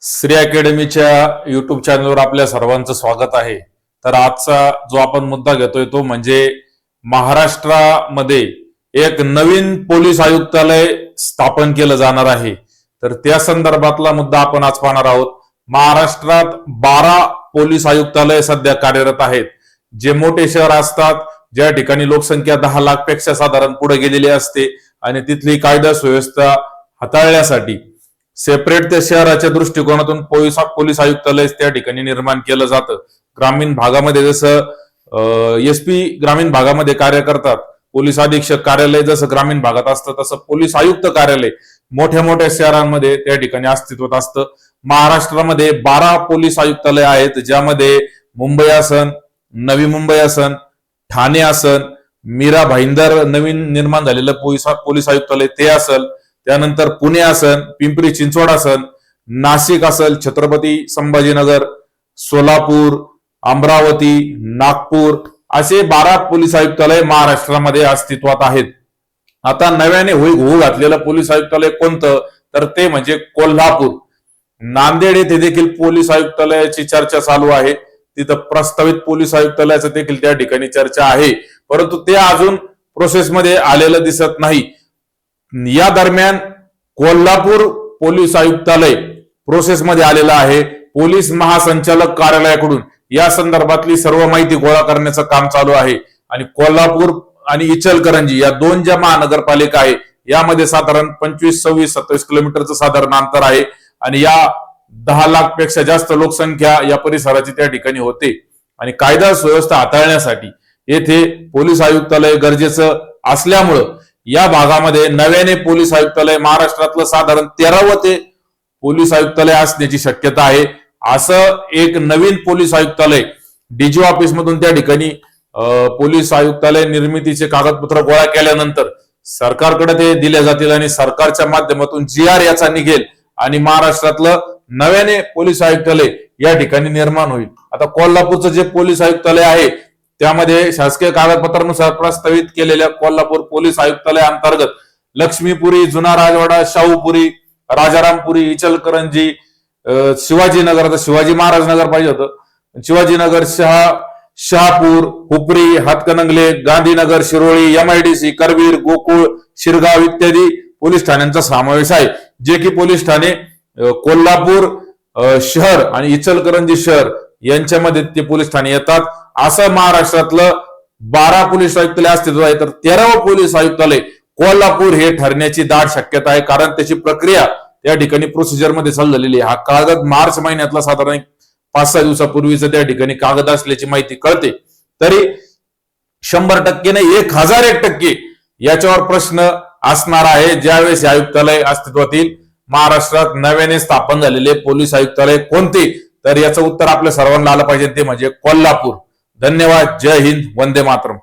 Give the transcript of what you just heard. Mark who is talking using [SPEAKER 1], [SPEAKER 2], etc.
[SPEAKER 1] Shri अकॅडमीच्या YouTube चॅनलवर आपल्या सर्वांचं स्वागत आहे। तर आजचा जो आपण मुद्दा घेतोय तो म्हणजे महाराष्ट्रामध्ये एक नवीन पोलीस आयुक्तालय स्थापन केलं जाणार आहे। तर त्या संदर्भातला मुद्दा आपण आज पाहणार आहोत। महाराष्ट्रात 12 पोलीस आयुक्तालय सध्या कार्यरत आहेत। जे मोठे शहर असतात, ज्या ठिकाणी लोकसंख्या 10 लाख पेक्षा साधारण पुढे गेलेली असते आणि तिथली कायदा सुव्यवस्था हाताळण्यासाठी सेपरेट त्या शहराच्या दृष्टिकोनातून पोलीस आयुक्तालय त्या ठिकाणी निर्माण केलं जातं। ग्रामीण भागामध्ये जसं एसपी ग्रामीण भागामध्ये कार्य करतात, पोलीस अधीक्षक कार्यालय जसं ग्रामीण भागात असतं, तसं पोलीस आयुक्त कार्यालय मोठ्या मोठ्या शहरांमध्ये त्या ठिकाणी अस्तित्वात असतं। महाराष्ट्रामध्ये 12 पोलीस आयुक्तालय आहेत, ज्यामध्ये मुंबई असन, नवी मुंबई असन, ठाणे असन, मीरा भाईंदर नवीन निर्माण झालेलं पोलीस आयुक्तालय ते असेल, त्यानंतर पुणे असन, पिंपरी चिंचवड असन, नाशिक असेल, छत्रपती संभाजीनगर, सोलापूर, अमरावती, नागपूर असे 12 पोलीस आयुक्तालय महाराष्ट्रामध्ये अस्तित्वात आहेत। आता नव्याने होऊ घातलेलं पोलीस आयुक्तालय कोणतं, तर ते म्हणजे कोल्हापूर। नांदेड येथे देखील पोलीस आयुक्तालयाची चर्चा चालू आहे। तिथं प्रस्तावित पोलीस आयुक्तालयाचं देखील त्या ठिकाणी चर्चा आहे, परंतु ते अजून प्रोसेसमध्ये आलेलं दिसत नाही। या दरम्यान कोल्हापूर पोलीस आयुक्तालय प्रोसेसमध्ये आलेलं आहे। पोलीस महासंचालक कार्यालयाकडून या संदर्भातली सर्व माहिती गोळा करण्याचं काम चालू आहे आणि कोल्हापूर आणि इचलकरंजी या दोन ज्या महानगरपालिका आहे, यामध्ये साधारण 25, 26, 27 किलोमीटरचं साधारण अंतर आहे आणि या 10 लाख पेक्षा जास्त लोकसंख्या या परिसराची त्या ठिकाणी होते आणि कायदा सुव्यवस्था हाताळण्यासाठी येथे पोलीस आयुक्तालय गरजेचं असल्यामुळं या भागामध्ये नव्याने पोलीस आयुक्तालय महाराष्ट्रातलं साधारण 13वं ते पोलीस आयुक्तालय असण्याची शक्यता आहे। असं एक नवीन पोलीस आयुक्तालय डीजी ऑफिस मधून त्या ठिकाणी पोलीस आयुक्तालय निर्मितीचे कागदपत्र गोळा केल्यानंतर सरकारकडे ते दिले जातील आणि सरकारच्या माध्यमातून GR याचा निघेल आणि महाराष्ट्रातलं नव्याने पोलीस आयुक्तालय या ठिकाणी निर्माण होईल। आता कोल्हापूरचं जे पोलीस आयुक्तालय आहे त्यामध्ये शासकीय कागदपत्रानुसार प्रस्तावित केलेल्या कोल्हापूर पोलीस आयुक्तालय अंतर्गत लक्ष्मीपुरी, जुना राजवाडा, शाहूपुरी, राजारामपुरी, इचलकरंजी, शिवाजीनगर, आता शिवाजी महाराज नगर पाहिजे होतं, शिवाजीनगर, शहापूर, हुपरी, हातकणंगले, गांधीनगर, शिरोळी, MIDC, करवीर, गोकुळ, शिरगाव इत्यादी पोलीस ठाण्यांचा समावेश आहे। जे की पोलीस ठाणे कोल्हापूर शहर आणि इचलकरंजी शहर यांच्यामध्ये ते पोलीस ठाणे येतात। असं महाराष्ट्रातलं 12 पोलीस आयुक्तालय अस्तित्वात आहे, तर 13वं पोलीस आयुक्तालय कोल्हापूर हे ठरण्याची दाट शक्यता आहे, कारण त्याची प्रक्रिया त्या ठिकाणी प्रोसिजर मध्ये चालू झालेली आहे। हा कागद मार्च महिन्यातला साधारण 5-6 दिवसापूर्वीच त्या ठिकाणी कागद असल्याची माहिती कळते। तरी 100% नाही, 1001% याच्यावर प्रश्न असणार आहे ज्यावेळेस आयुक्तालय अस्तित्वात येईल। महाराष्ट्रात नव्याने स्थापन झालेले पोलीस आयुक्तालय कोणते, तर याचं उत्तर आपल्या सर्वांना आलं पाहिजे, ते म्हणजे कोल्हापूर। धन्यवाद। जय हिंद, वंदे मातरम।